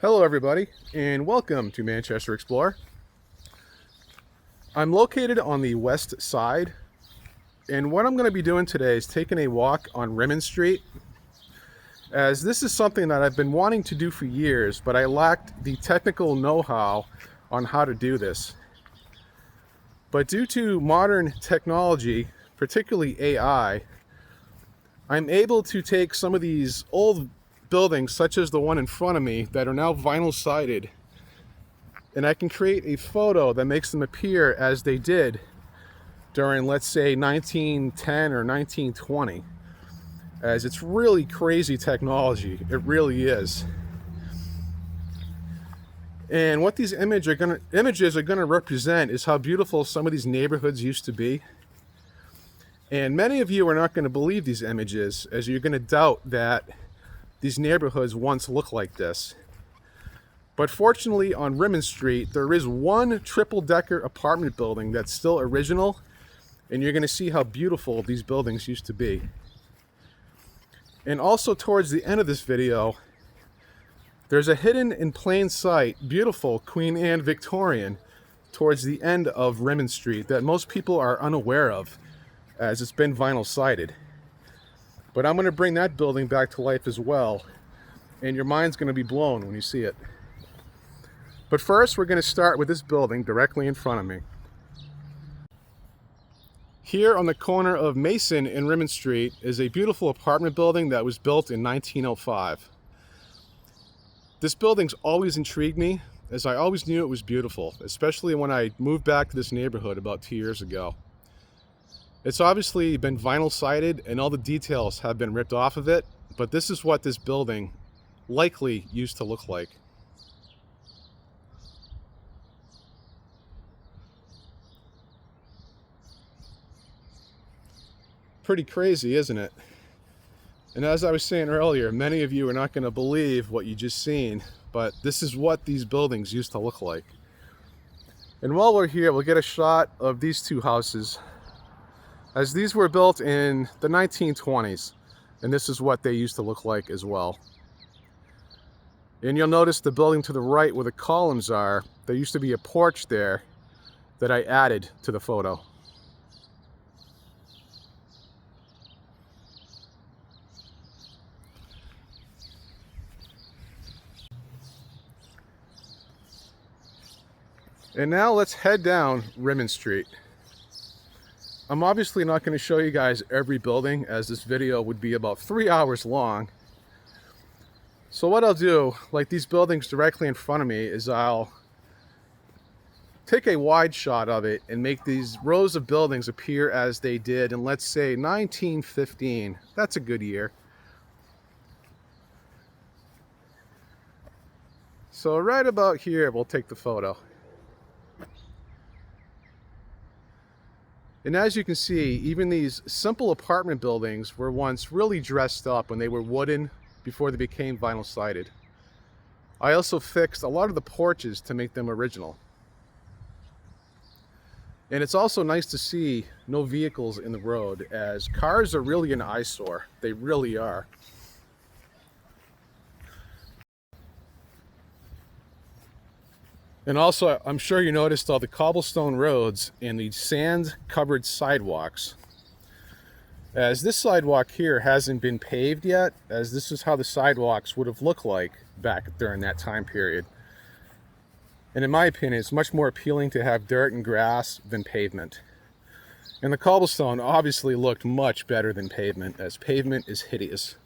Hello everybody, and welcome to Manchester Explorer. I'm located on the west side, and what I'm going to be doing today is taking a walk on Rimman Street, as this is something that I've been wanting to do for years, but I lacked the technical know-how on how to do this. But due to modern technology, particularly AI, I'm able to take some of these old buildings, such as the one in front of me, that are now vinyl sided, and I can create a photo that makes them appear as they did during, let's say, 1910 or 1920. As it's really crazy technology, it really is. And what these images are gonna represent is how beautiful some of these neighborhoods used to be. And many of you are not going to believe these images, as you're going to doubt that these neighborhoods once looked like this. But fortunately, on Rimmon Street, there is one triple-decker apartment building that's still original, and you're going to see how beautiful these buildings used to be. And also towards the end of this video, there's a hidden in plain sight, beautiful Queen Anne Victorian towards the end of Rimmon Street that most people are unaware of, as it's been vinyl sided. But I'm going to bring that building back to life as well, and your mind's going to be blown when you see it. But first, we're going to start with this building directly in front of me. Here on the corner of Mason and Rimmon Street is a beautiful apartment building that was built in 1905. This building's always intrigued me, as I always knew it was beautiful, especially when I moved back to this neighborhood about 2 years ago. It's obviously been vinyl sided and all the details have been ripped off of it, but this is what this building likely used to look like. Pretty crazy, isn't it? And as I was saying earlier, many of you are not going to believe what you just seen, but this is what these buildings used to look like. And while we're here, we'll get a shot of these two houses, as these were built in the 1920s, and this is what they used to look like as well. And you'll notice the building to the right where the columns are, there used to be a porch there that I added to the photo. And now let's head down Rimmon Street. I'm obviously not going to show you guys every building, as this video would be about 3 hours long. So what I'll do, like these buildings directly in front of me, is I'll take a wide shot of it and make these rows of buildings appear as they did in, let's say, 1915. That's a good year. So right about here, we'll take the photo. And as you can see, even these simple apartment buildings were once really dressed up when they were wooden before they became vinyl sided. I also fixed a lot of the porches to make them original. And it's also nice to see no vehicles in the road, as cars are really an eyesore. They really are. And also, I'm sure you noticed all the cobblestone roads and the sand-covered sidewalks. As this sidewalk here hasn't been paved yet, as this is how the sidewalks would have looked like back during that time period. And in my opinion, it's much more appealing to have dirt and grass than pavement. And the cobblestone obviously looked much better than pavement, as pavement is hideous.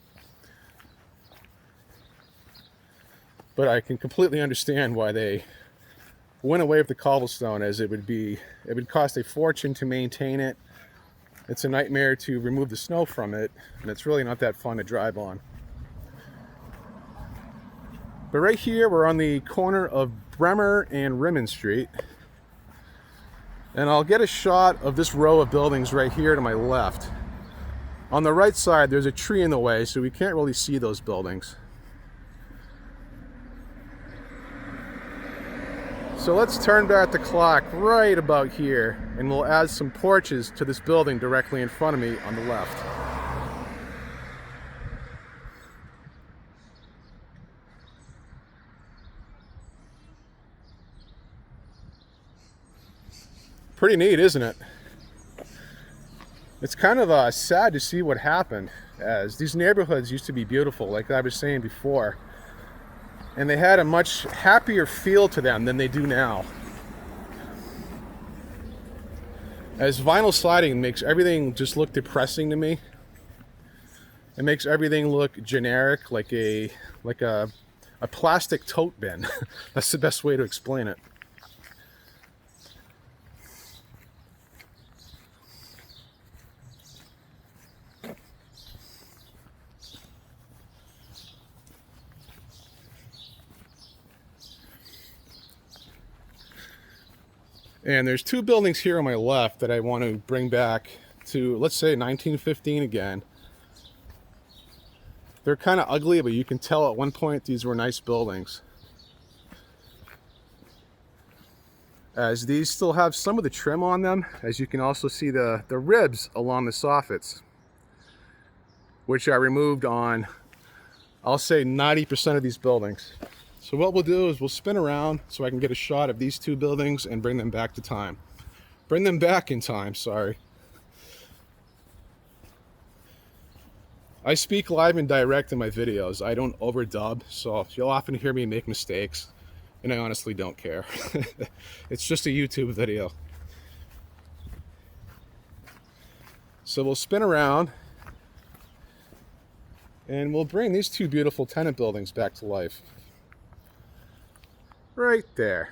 But I can completely understand why they went away with the cobblestone, as it would cost a fortune to maintain it. It's a nightmare to remove the snow from it, and it's really not that fun to drive on. But right here, we're on the corner of Bremer and Rimmon Street, and I'll get a shot of this row of buildings right here to my left. On the right side, there's a tree in the way, so we can't really see those buildings. So let's turn back the clock right about here, and we'll add some porches to this building directly in front of me on the left. Pretty neat, isn't it? It's kind of sad to see what happened, as these neighborhoods used to be beautiful, like I was saying before, and they had a much happier feel to them than they do now. As vinyl siding makes everything just look depressing to me. It makes everything look generic, like a plastic tote bin. That's the best way to explain it. And there's two buildings here on my left that I want to bring back to, let's say, 1915 again. They're kind of ugly, but you can tell at one point these were nice buildings, as these still have some of the trim on them, as you can also see the ribs along the soffits, which I removed on, I'll say, 90% of these buildings. So what we'll do is we'll spin around so I can get a shot of these two buildings and bring them back to time. Bring them back in time, sorry. I speak live and direct in my videos. I don't overdub, so you'll often hear me make mistakes, and I honestly don't care. It's just a YouTube video. So we'll spin around and we'll bring these two beautiful tenant buildings back to life. Right there.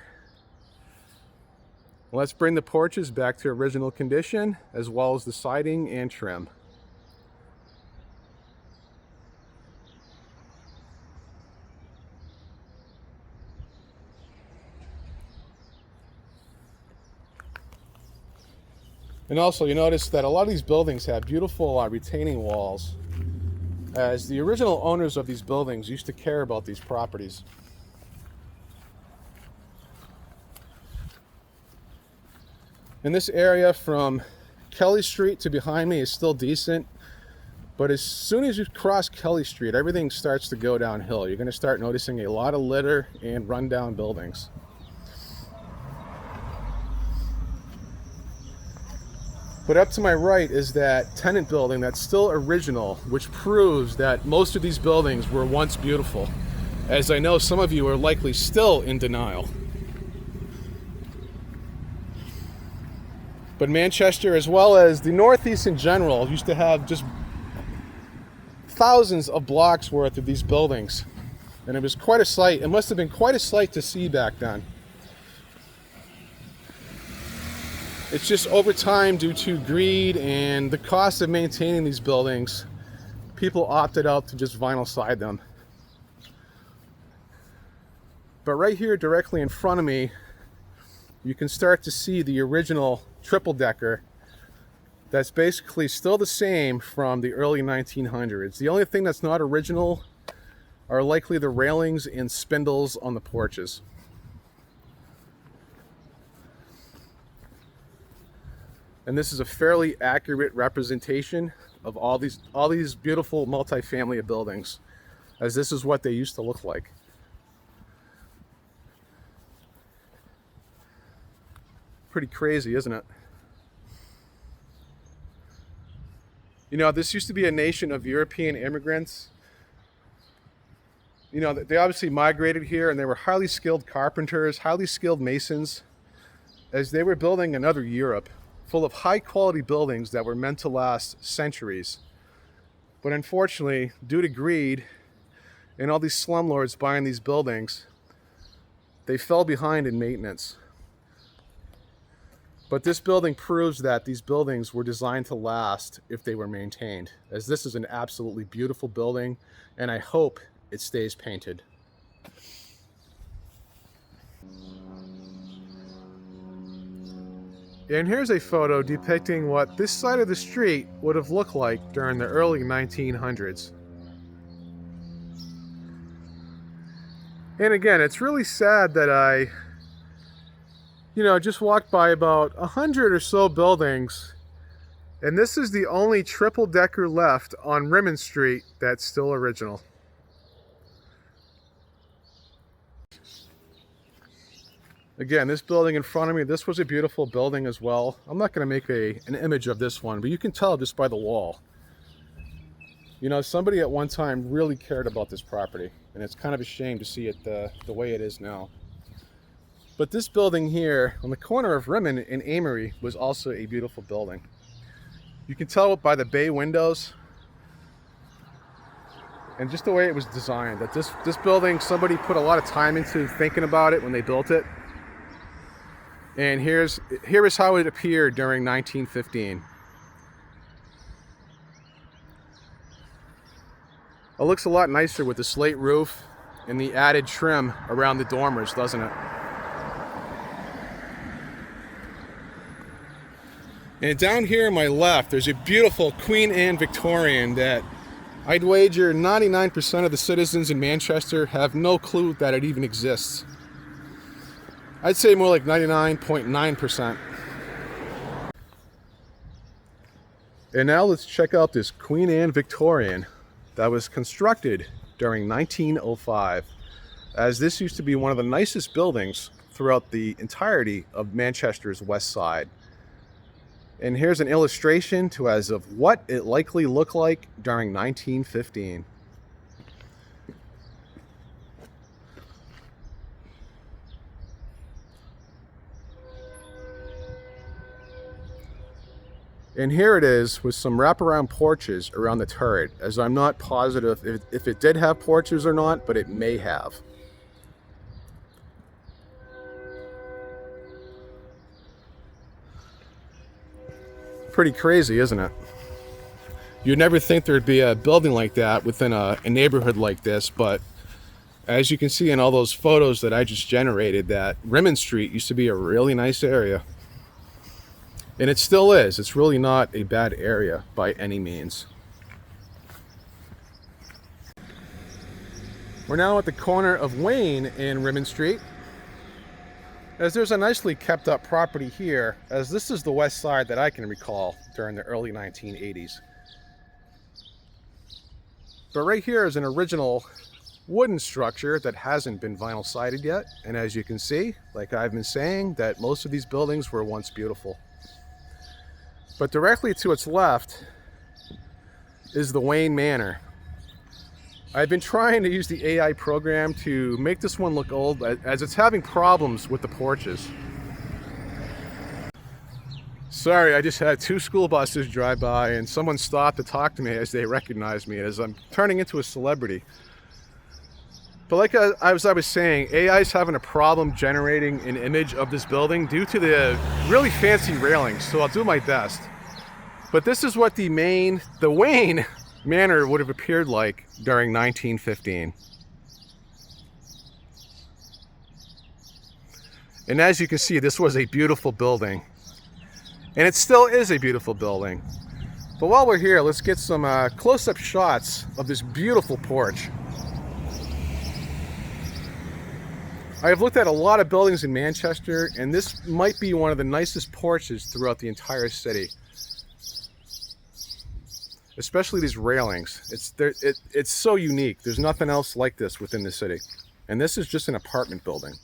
Let's bring the porches back to original condition, as well as the siding and trim. And also, you notice that a lot of these buildings have beautiful retaining walls, as the original owners of these buildings used to care about these properties. And this area from Kelly Street to behind me is still decent, but as soon as you cross Kelly Street, everything starts to go downhill. You're going to start noticing a lot of litter and rundown buildings. But up to my right is that tenant building that's still original, which proves that most of these buildings were once beautiful, as I know some of you are likely still in denial. But Manchester, as well as the Northeast in general, used to have just thousands of blocks worth of these buildings. And it was quite a sight. It must have been quite a sight to see back then. It's just over time, due to greed and the cost of maintaining these buildings, people opted out to just vinyl side them. But right here directly in front of me, you can start to see the original triple decker that's basically still the same from the early 1900s. The only thing that's not original are likely the railings and spindles on the porches. And this is a fairly accurate representation of all these beautiful multifamily buildings, as this is what they used to look like. Pretty crazy, isn't it? You know, this used to be a nation of European immigrants. You know, they obviously migrated here, and they were highly skilled carpenters, highly skilled masons, as they were building another Europe, full of high quality buildings that were meant to last centuries. But unfortunately, due to greed and all these slumlords buying these buildings, they fell behind in maintenance. But this building proves that these buildings were designed to last if they were maintained, as this is an absolutely beautiful building, and I hope it stays painted. And here's a photo depicting what this side of the street would have looked like during the early 1900s. And again, it's really sad that I just walked by about 100 or so buildings, and this is the only triple decker left on Rimman Street that's still original. Again, this building in front of me, this was a beautiful building as well. I'm not going to make an image of this one, but you can tell just by the wall. You know, somebody at one time really cared about this property, and it's kind of a shame to see it the way it is now. But this building here on the corner of Rimmon and Amory was also a beautiful building. You can tell by the bay windows and just the way it was designed that this building, somebody put a lot of time into thinking about it when they built it. And here is how it appeared during 1915. It looks a lot nicer with the slate roof and the added trim around the dormers, doesn't it? And down here on my left, there's a beautiful Queen Anne Victorian that I'd wager 99% of the citizens in Manchester have no clue that it even exists. I'd say more like 99.9%. And now let's check out this Queen Anne Victorian that was constructed during 1905, as this used to be one of the nicest buildings throughout the entirety of Manchester's west side. And here's an illustration to as of what it likely looked like during 1915. And here it is with some wraparound porches around the turret, as I'm not positive if it did have porches or not, but it may have. Pretty crazy, isn't it? You'd never think there'd be a building like that within a neighborhood like this, but as you can see in all those photos that I just generated, that Rimman Street used to be a really nice area. And it still is. It's really not a bad area by any means. We're now at the corner of Wayne and Rimmon Street, as there's a nicely kept up property here, as this is the west side that I can recall during the early 1980s. But right here is an original wooden structure that hasn't been vinyl sided yet. And as you can see, like I've been saying, that most of these buildings were once beautiful. But directly to its left is the Wayne Manor. I've been trying to use the AI program to make this one look old, as it's having problems with the porches. Sorry, I just had 2 school buses drive by and someone stopped to talk to me as they recognized me, as I'm turning into a celebrity. But like as I was saying, AI is having a problem generating an image of this building due to the really fancy railings, so I'll do my best. But this is what the Wayne Manor would have appeared like during 1915. And as you can see, this was a beautiful building. And it still is a beautiful building. But while we're here, let's get some close-up shots of this beautiful porch. I have looked at a lot of buildings in Manchester, and this might be one of the nicest porches throughout the entire city. Especially these railings. It's so unique. There's nothing else like this within the city. And this is just an apartment building.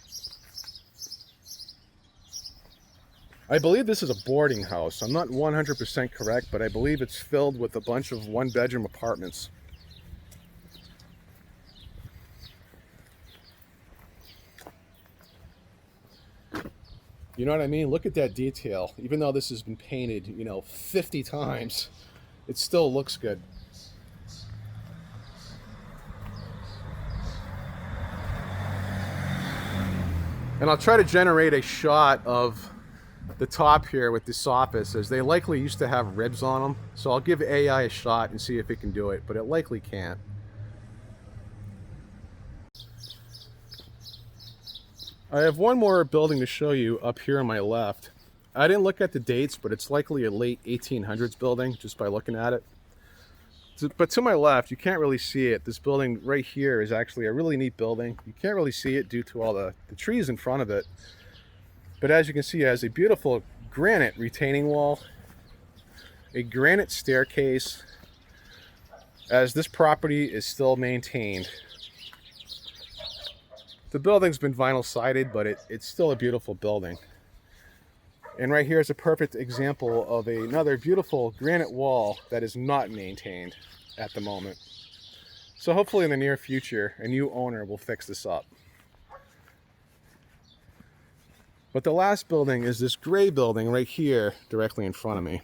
I believe this is a boarding house. I'm not 100% correct, but I believe it's filled with a bunch of one-bedroom apartments. You know what I mean? Look at that detail. Even though this has been painted, 50 times, it still looks good. And I'll try to generate a shot of the top here with this office, as they likely used to have ribs on them. So I'll give AI a shot and see if it can do it, but it likely can't. I have one more building to show you up here on my left. I didn't look at the dates, but it's likely a late 1800s building just by looking at it. But to my left, you can't really see it. This building right here is actually a really neat building. You can't really see it due to all the trees in front of it. But as you can see, it has a beautiful granite retaining wall, a granite staircase, as this property is still maintained. The building's been vinyl sided, but it's still a beautiful building. And right here is a perfect example of another beautiful granite wall that is not maintained at the moment. So hopefully in the near future, a new owner will fix this up. But the last building is this gray building right here, directly in front of me.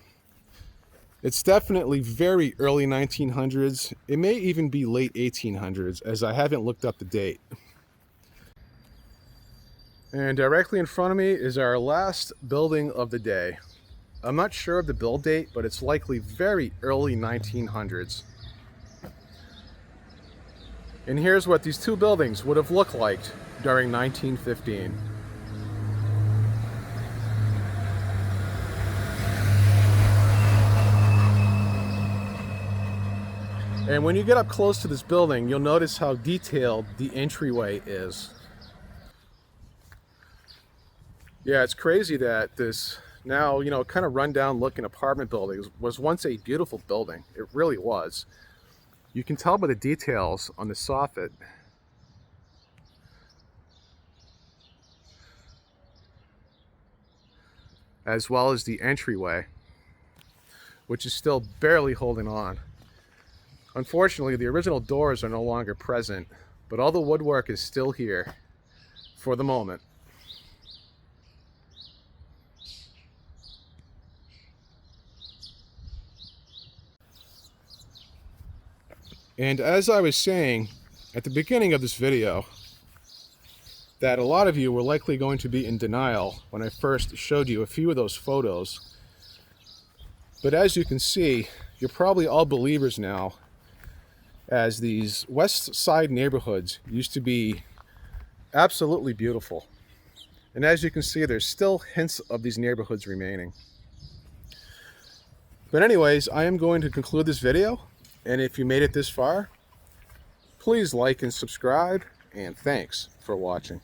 It's definitely very early 1900s. It may even be late 1800s, as I haven't looked up the date. And directly in front of me is our last building of the day. I'm not sure of the build date, but it's likely very early 1900s. And here's what these two buildings would have looked like during 1915. And when you get up close to this building, you'll notice how detailed the entryway is. Yeah, it's crazy that this now, kind of rundown looking apartment building was once a beautiful building. It really was. You can tell by the details on the soffit. As well as the entryway, which is still barely holding on. Unfortunately, the original doors are no longer present, but all the woodwork is still here for the moment. And as I was saying at the beginning of this video, that a lot of you were likely going to be in denial when I first showed you a few of those photos. But as you can see, you're probably all believers now, as these West Side neighborhoods used to be absolutely beautiful. And as you can see, there's still hints of these neighborhoods remaining. But anyways, I am going to conclude this video. And if you made it this far, please like and subscribe, and thanks for watching.